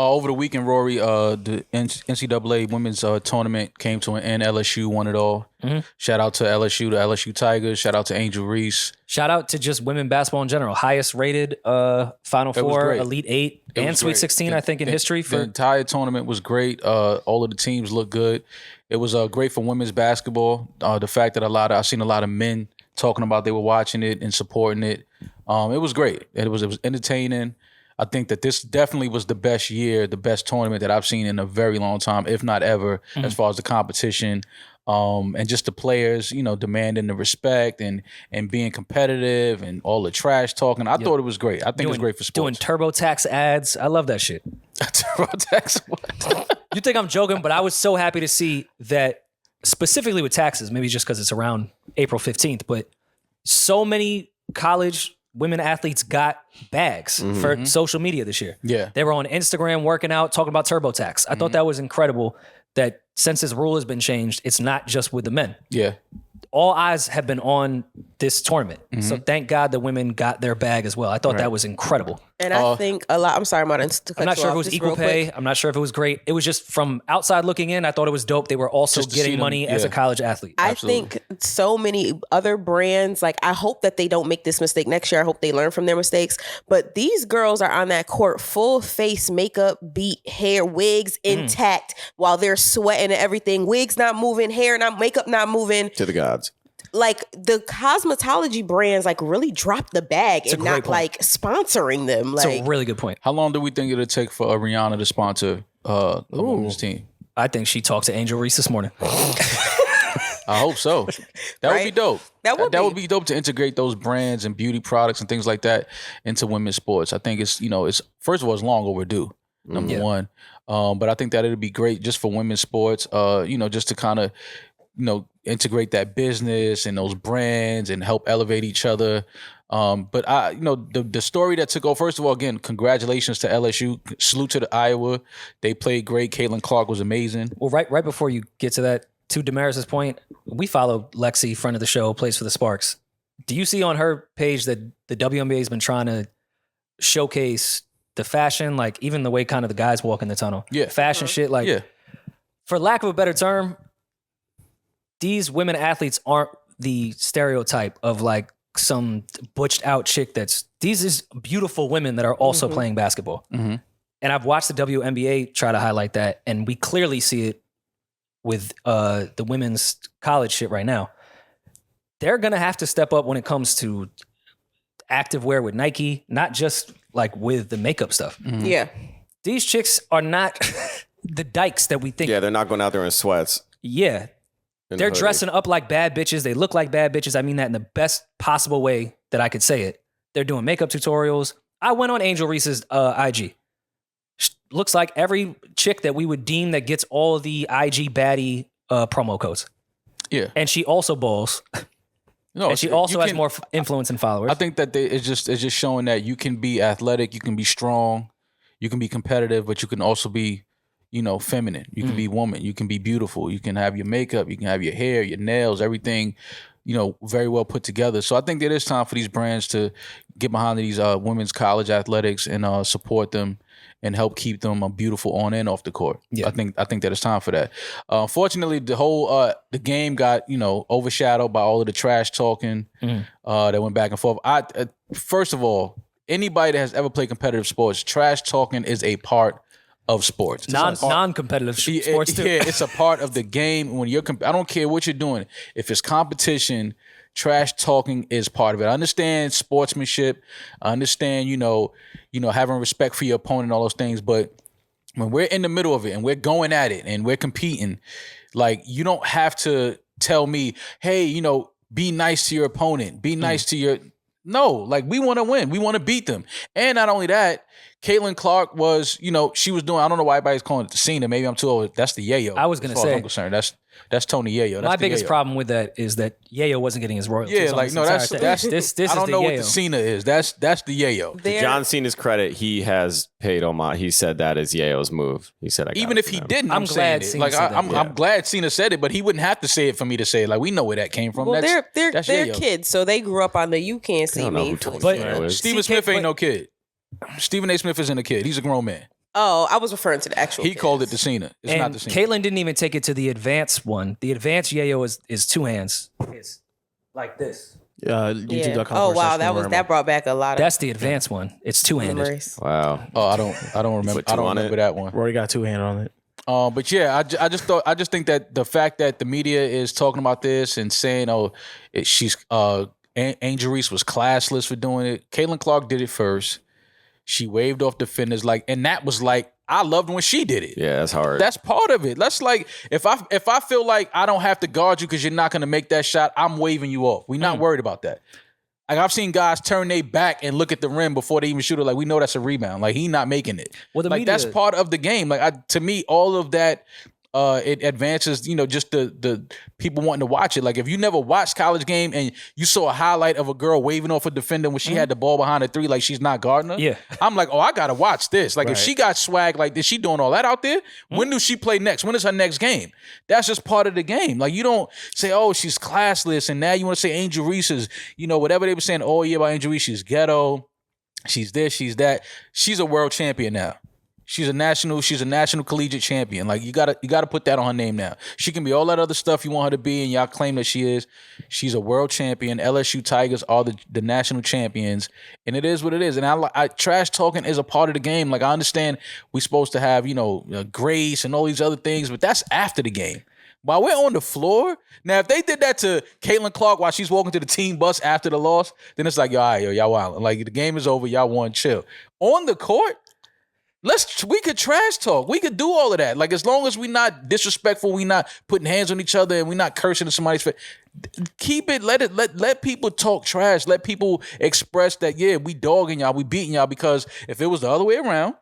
Over the weekend, Rory, the NCAA women's tournament came to an end. LSU won it all. Mm-hmm. Shout out to LSU, the LSU Tigers. Shout out to Angel Reese. Shout out to just women basketball in general. Highest rated Final Four, Elite Eight, and Sweet 16, I think, in history. The entire tournament was great. All of the teams looked good. It was great for women's basketball. The fact that I've seen a lot of men talking about they were watching it and supporting it. It was great. It was entertaining. I think that this definitely was the best year, the best tournament that I've seen in a very long time, if not ever, as far as the competition. And just the players, demanding the respect and being competitive and all the trash talking. I thought it was great. I think it was great for sports. Doing TurboTax ads. I love that shit. TurboTax? What? You think I'm joking, but I was so happy to see that, specifically with taxes, maybe just because it's around April 15th, but so many college women athletes got bags for social media this year. Yeah. They were on Instagram working out, talking about TurboTax. I thought that was incredible that since this rule has been changed, it's not just with the men. Yeah. All eyes have been on this tournament. So thank God the women got their bag as well. I thought that was incredible. And I think a lot, I'm sorry, Martin. I'm not sure if it was equal pay. I'm not sure if it was great. It was just from outside looking in, I thought it was dope. They were also getting money as a college athlete. I think so many other brands, like I hope that they don't make this mistake next year. I hope they learn from their mistakes. But these girls are on that court, full face makeup, beat, hair, wigs intact while they're sweating and everything. Wigs not moving, hair not, makeup not moving. To the gods. Like the cosmetology brands like really dropped the bag and not like sponsoring them. Like, it's a really good point. How long do we think it'll take for Rihanna to sponsor a women's team? I think she talked to Angel Reese this morning. I hope so. That would be dope. That would be dope to integrate those brands and beauty products and things like that into women's sports. I think it's first of all, it's long overdue. Number one. But I think that it'd be great just for women's sports, just to kind of, integrate that business and those brands and help elevate each other. But the story that took over, first of all, again, congratulations to LSU. Salute to the Iowa. They played great. Caitlin Clark was amazing. Well, right before you get to that, to Demaris' point, we follow Lexi, friend of the show, plays for the Sparks. Do you see on her page that the WNBA has been trying to showcase the fashion, like even the way kind of the guys walk in the tunnel? Yeah. Fashion shit, like, for lack of a better term, these women athletes aren't the stereotype of like some butched out chick these is beautiful women that are also playing basketball. And I've watched the WNBA try to highlight that, and we clearly see it with the women's college shit right now. They're going to have to step up when it comes to active wear with Nike, not just like with the makeup stuff. Yeah. These chicks are not the dykes that we think. Yeah, they're not going out there in sweats. Yeah. They're dressing up like bad bitches. They look like bad bitches. I mean that in the best possible way that I could say it. They're doing makeup tutorials. I went on Angel Reese's IG. Looks like every chick that we would deem that gets all the IG baddie promo codes. Yeah. And she also balls. No, and she also has more influence and followers. I think that it's just showing that you can be athletic, you can be strong, you can be competitive, but you can also be, feminine. You can be woman. You can be beautiful. You can have your makeup. You can have your hair, your nails, everything, very well put together. So I think that it's time for these brands to get behind these women's college athletics and support them and help keep them beautiful on and off the court. Yeah. I think that it's time for that. Fortunately, the whole the game got overshadowed by all of the trash talking that went back and forth. First of all, anybody that has ever played competitive sports, trash talking is a part of sports. Non-competitive sports too. Yeah, it's a part of the game. When you're, I don't care what you're doing. If it's competition, trash talking is part of it. I understand sportsmanship. I understand, having respect for your opponent and all those things. But when we're in the middle of it and we're going at it and we're competing, like, you don't have to tell me, hey, be nice to your opponent. Be nice to your... No, like, we want to win. We want to beat them. And not only that, Caitlin Clark was, she was doing, I don't know why everybody's calling it the Cena. Maybe I'm too old. That's the Yayo. I was going to say. I'm concerned. That's Tony Yayo. My biggest problem with that is that Yayo wasn't getting his royalties. Yeah, like, no, that's this I don't is know the what the Cena is. That's the Yayo. To John Cena's credit, he has paid homage. He said that is Yayo's move. He said, even if he didn't, I'm glad Cena like, said that. I'm glad Cena said it, but he wouldn't have to say it for me to say it. Like, we know where that came from. Well, that's they're kids, so they grew up on the You Can't See Me. But Stephen Smith ain't no kid. Stephen A. Smith isn't a kid. He's a grown man. Oh, I was referring to the actual. He called it the Cena. It's and not the Cena. Caitlyn didn't even take it to the advanced one. The advanced yayo is two hands. It's like this. YouTube.com. Oh wow, that brought back a lot of That's the advanced one. It's two-handed. memories. Wow. Oh, I don't remember. Put I two don't on remember it. that one. Rory got 2-hand on it. But yeah, I just think that the fact that the media is talking about this and saying, she's Angel Reese was classless for doing it. Caitlin Clark did it first. She waved off defenders and that was like, I loved when she did it. Yeah, that's hard. That's part of it. That's like if I feel like I don't have to guard you because you're not going to make that shot, I'm waving you off. We're not worried about that. Like I've seen guys turn their back and look at the rim before they even shoot it. Like we know that's a rebound. Like he not making it. Well, the like media- that's part of the game. Like to me, all of that it advances. Just the people wanting to watch it. Like if you never watched college game and you saw a highlight of a girl waving off a defender when she had the ball behind the three, like she's not guarding her. Yeah. I'm like, I gotta watch this. Like if Right. she got swag like this, she doing all that out there. When does she play next? When is her next game? That's just part of the game. Like you don't say, she's classless, and now you want to say Angel Reese is, whatever they were saying all year about Angel Reese, she's ghetto, she's this, she's that. She's a world champion now. She's a national collegiate champion. Like you gotta put that on her name now. She can be all that other stuff you want her to be, and y'all claim that she is. She's a world champion. LSU Tigers are the national champions, and it is what it is. And I trash talking is a part of the game. Like I understand we're supposed to have grace and all these other things, but that's after the game. While we're on the floor, now if they did that to Caitlin Clark while she's walking to the team bus after the loss, then it's like, all right, y'all wildin'. Like the game is over, y'all won, chill. On the court, we could trash talk. We could do all of that. Like as long as we not disrespectful, we not putting hands on each other, and we not cursing in somebody's face. Keep it. Let people talk trash. Let people express that. Yeah, we dogging y'all, we beating y'all. Because if it was the other way around,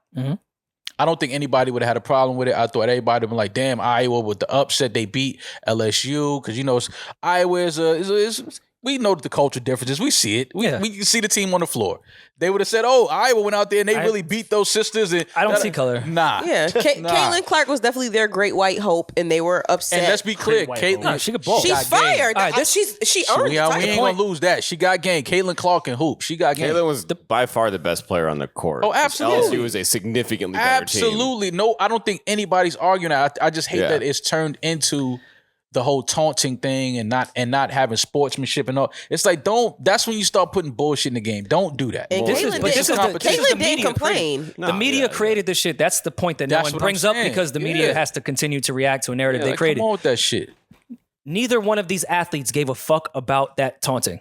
I don't think anybody would have had a problem with it. I thought everybody would have been like, damn, Iowa with the upset they beat LSU because Iowa is we know the culture differences. We see it. We see the team on the floor. They would have said, Iowa went out there and they really beat those sisters. And I don't see color. Nah. Yeah, Caitlin Clark was definitely their great white hope, and they were upset. And let's be clear, Caitlin. No, she could ball. She's fired. All right, She earned We the ain't title. gonna lose that. She got game. Caitlin Clark can hoop. She got game. Caitlin was by far the best player on the court. Oh, absolutely. LSU was a significantly better team. Absolutely. No, I don't think anybody's arguing that. I just hate that it's turned into the whole taunting thing and not having sportsmanship and all. It's like that's when you start putting bullshit in the game. Don't do that. And Caitlin didn't complain. The media created this shit. That's the point that no That's one what I'm brings up saying. because the media has to continue to react to a narrative they Like, created. come on with that shit. Neither one of these athletes gave a fuck about that taunting.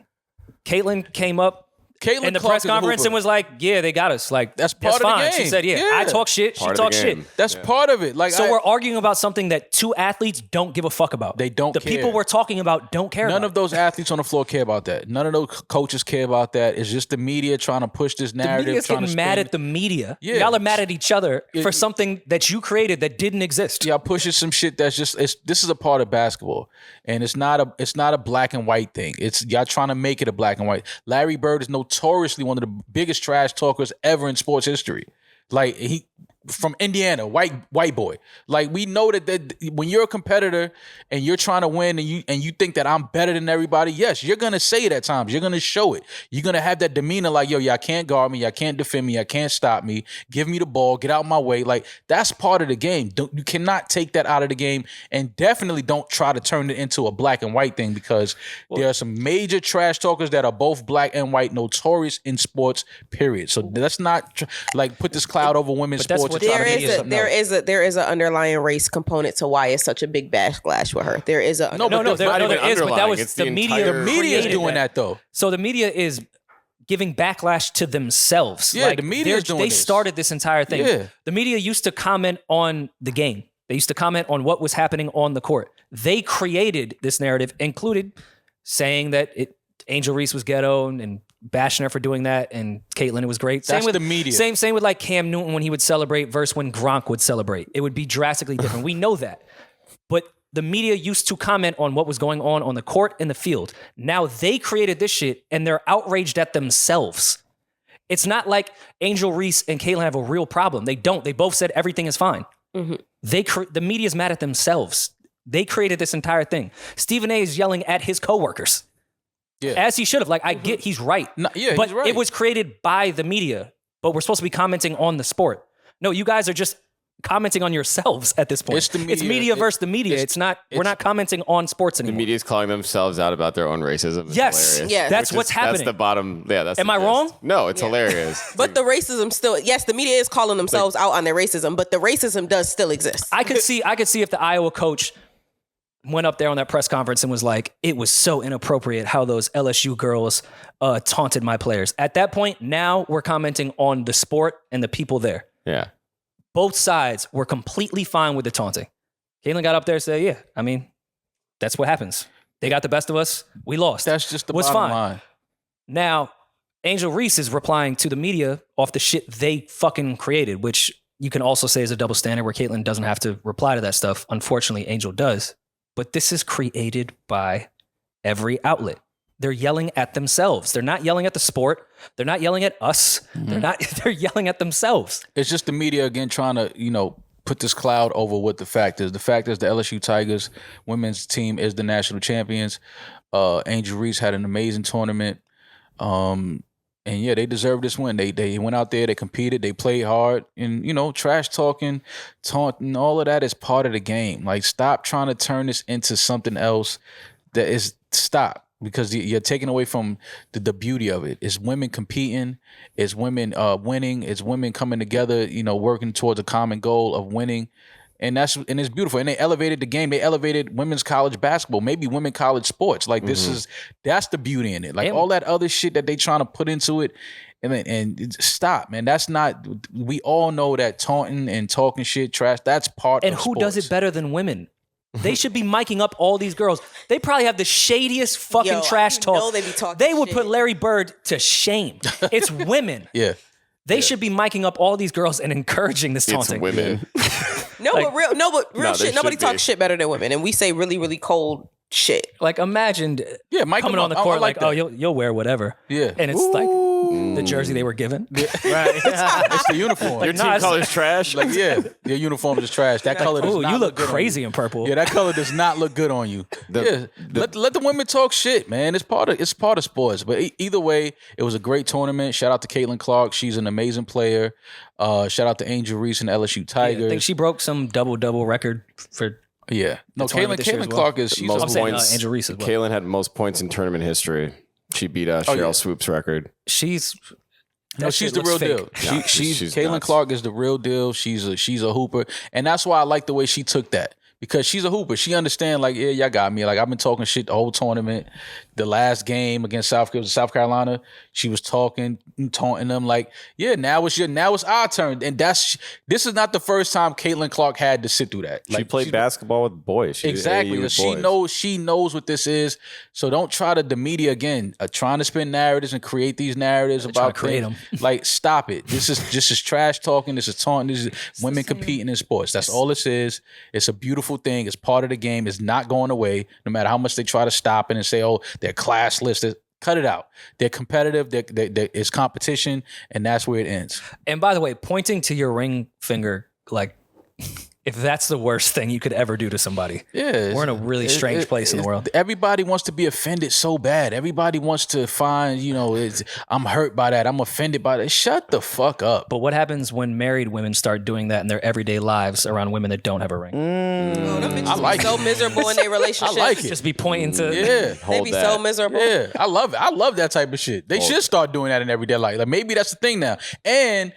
Caitlyn came up in the Clark press is a conference hooper. and was like, yeah, they got us. Like, That's part of the fine. game. She said, Yeah. I talk shit. Part She of the talks shit. game. That's part of it. Like So we're arguing about something that two athletes don't give a fuck about. They don't The care. people we're talking about don't care None about of those athletes on the floor care about that. None of those coaches care about that. It's just the media trying to push this The narrative. media's trying to getting mad spin- at the media. Yeah. Y'all are mad at each other for something that you created that didn't exist. Y'all pushing some shit that's just this is a part of basketball, and it's not a black and white thing. It's y'all trying to make it a black and white. Larry Bird is notoriously one of the biggest trash talkers ever in sports history. Like he from Indiana, white boy. Like we know that when you're a competitor and you're trying to win and you think that I'm better than everybody, yes, you're gonna say it at times. You're gonna show it. You're gonna have that demeanor like, yo, y'all can't guard me, y'all can't defend me, y'all can't stop me. Give me the ball, get out my way. Like that's part of the game. You cannot take that out of the game, and definitely don't try to turn it into a black and white thing because there are some major trash talkers that are both black and white, notorious in sports. Period. So let's not put this cloud over women's But that's sports. what and try to make it something else. There is an underlying race component to why it's such a big backlash with her. There is a No, not there even is, but that underlying. was It's the the media. entire- The media is created doing that though. So the media is giving backlash to themselves. Yeah, the media is doing They this. started this entire thing. Yeah. The media used to comment on the game. They used to comment on what was happening on the court. They created this narrative, included saying that Angel Reese was ghetto and bashing her for doing that, and Caitlyn, it was great. That's the media. Same with like Cam Newton when he would celebrate versus when Gronk would celebrate. It would be drastically different. We know that. But the media used to comment on what was going on the court and the field. Now they created this shit and they're outraged at themselves. It's not like Angel Reese and Caitlyn have a real problem. They don't. They both said everything is fine. Mm-hmm. The media's mad at themselves. They created this entire thing. Stephen A is yelling at his coworkers. Yeah. As he should have. Like, I get he's right. No, yeah, but he's right. it was created by the media. But we're supposed to be commenting on the sport. No, you guys are just commenting on yourselves at this point. It's the media. It's media versus the media. It's not. We're not commenting on sports The anymore. media's calling themselves out about their own racism. It's Yes. hilarious. Yes. That's Which what's happening. That's the bottom. Yeah, that's. Am the I gist. wrong? No, it's hilarious. But the racism still, yes, the media is calling themselves out on their racism, but the racism does still exist. I could see if the Iowa coach went up there on that press conference and was like, it was so inappropriate how those LSU girls taunted my players. At that point, now we're commenting on the sport and the people there. Yeah. Both sides were completely fine with the taunting. Caitlin got up there and said, yeah, I mean, that's what happens. They got the best of us. We lost. That's just the Was bottom fine. line. Now, Angel Reese is replying to the media off the shit they fucking created, which you can also say is a double standard where Caitlin doesn't have to reply to that stuff. Unfortunately, Angel does. But this is created by every outlet. They're yelling at themselves. They're not yelling at the sport. They're not yelling at us. They're yelling at themselves. It's just the media again trying to, put this cloud over what the fact is. The fact is the LSU Tigers women's team is the national champions. Angel Reese had an amazing tournament. And yeah, they deserve this win. They went out there, they competed, they played hard, and trash talking, taunting, all of that is part of the game. Like, stop trying to turn this into something else. Stop. Because you're taking away from the beauty of it. It's women competing. It's women winning. It's women coming together, working towards a common goal of winning. And it's beautiful. And they elevated the game. They elevated women's college basketball, maybe women college sports. Like, that's the beauty in it. Like, all that other shit that they trying to put into it. And stop, man. That's not, we all know that taunting and talking shit, trash, that's part of sports. And who does it better than women? They should be miking up all these girls. They probably have the shadiest fucking trash talk. They be talking They would shit. put Larry Bird to shame. It's women. Yeah. They should be miking up all these girls and encouraging this It's taunting. women. But real No, they shit. Nobody should be. talks shit better than women, and we say really, really cold shit. Like, imagine Mike coming on the court like, oh, you'll wear whatever. Yeah. And it's like the jersey they were given. Right. It's the uniform. Your team color's trash. Like, yeah, your uniform is trash. That color does Ooh, not you look good on crazy in purple. Yeah, that color does not look good on you. Let the women talk shit, man. It's part of sports. But either way, it was a great tournament. Shout out to Caitlin Clark. She's an amazing player. Shout out to Angel Reese and LSU Tigers. I think she broke some double record for. Yeah. No, tournament this year as Caitlin well. Clark is she's Most I'm saying points. Angel Reese as well. Kaylin had most points in tournament history. She beat Cheryl Swoop's record. She's. No, that she's shit the real looks fake. deal. No, She's she's Caitlin nuts. Clark is the real deal. She's a hooper, and that's why I like the way she took that. Because she's a hooper. She understand, like, yeah, y'all got me. Like, I've been talking shit the whole tournament. The last game against South Carolina, she was taunting them. Like, yeah, now it's our turn. And this is not the first time Caitlin Clark had to sit through that. She Like, played basketball with boys. She did exactly. AAU with She boys. she knows what this is. So don't try to the media again trying to spin narratives and create these narratives trying about to create things. them. Like, stop it. This is trash talking. This is taunting. This is women competing in sports. That's all this is. It's a beautiful thing. It's part of the game. It's not going away. No matter how much they try to stop it and say, oh, they're classless. Cut it out. They're competitive. It's competition, and that's where it ends. And by the way, pointing to your ring finger, like, if that's the worst thing you could ever do to somebody, Yeah, we're in a really strange place in the world. Everybody wants to be offended so bad. Everybody wants to find, I'm hurt by that. I'm offended by that. Shut the fuck up. But what happens when married women start doing that in their everyday lives around women that don't have a ring? I like so miserable in their relationship. I like it. Just be pointing to. Yeah. They Hold be that. so miserable. Yeah, I love it. I love that type of shit. They should start doing that in everyday life. Like, maybe that's the thing now. And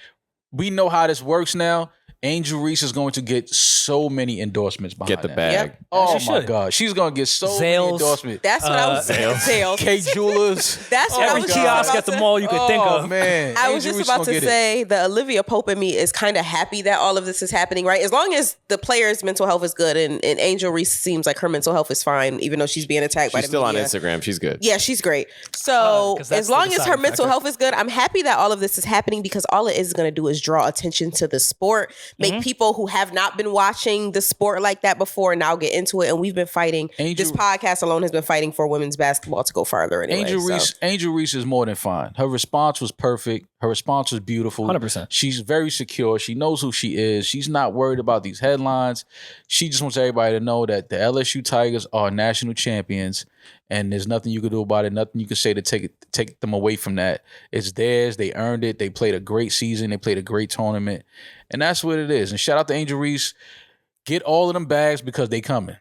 we know how this works now. Angel Reese is going to get so many endorsements behind Get the that. bag. Yep. Oh She my should. God. She's going to get so many Zales. endorsements. That's what I was saying. Sales. K Jewelers. That's what I Every was just kiosk about at the to- mall you could think Oh, of. man. I was Angel just Reese about gonna to get it. say the Olivia Pope in me is kind of happy that all of this is happening, right? As long as the player's mental health is good and Angel Reese seems like her mental health is fine, even though she's being attacked by She's the still on media. Instagram. She's good. Yeah, she's great. So 'cause that's as long the as her deciding mental factor. health is good, I'm happy that all of this is happening because all it is going to do is draw attention to the sport, make people who have not been watching the sport like that before now get into it. And we've been fighting. This podcast alone has been fighting for women's basketball to go farther anyway. Angel Reese is more than fine. Her response was perfect. Her response was beautiful. 100%. She's very secure. She knows who she is. She's not worried about these headlines. She just wants everybody to know that the LSU Tigers are national champions, and there's nothing you can do about it, nothing you can say to take them away from that. It's theirs. They earned it. They played a great season. They played a great tournament, and that's what it is. And shout out to Angel Reese. Get all of them bags because they coming.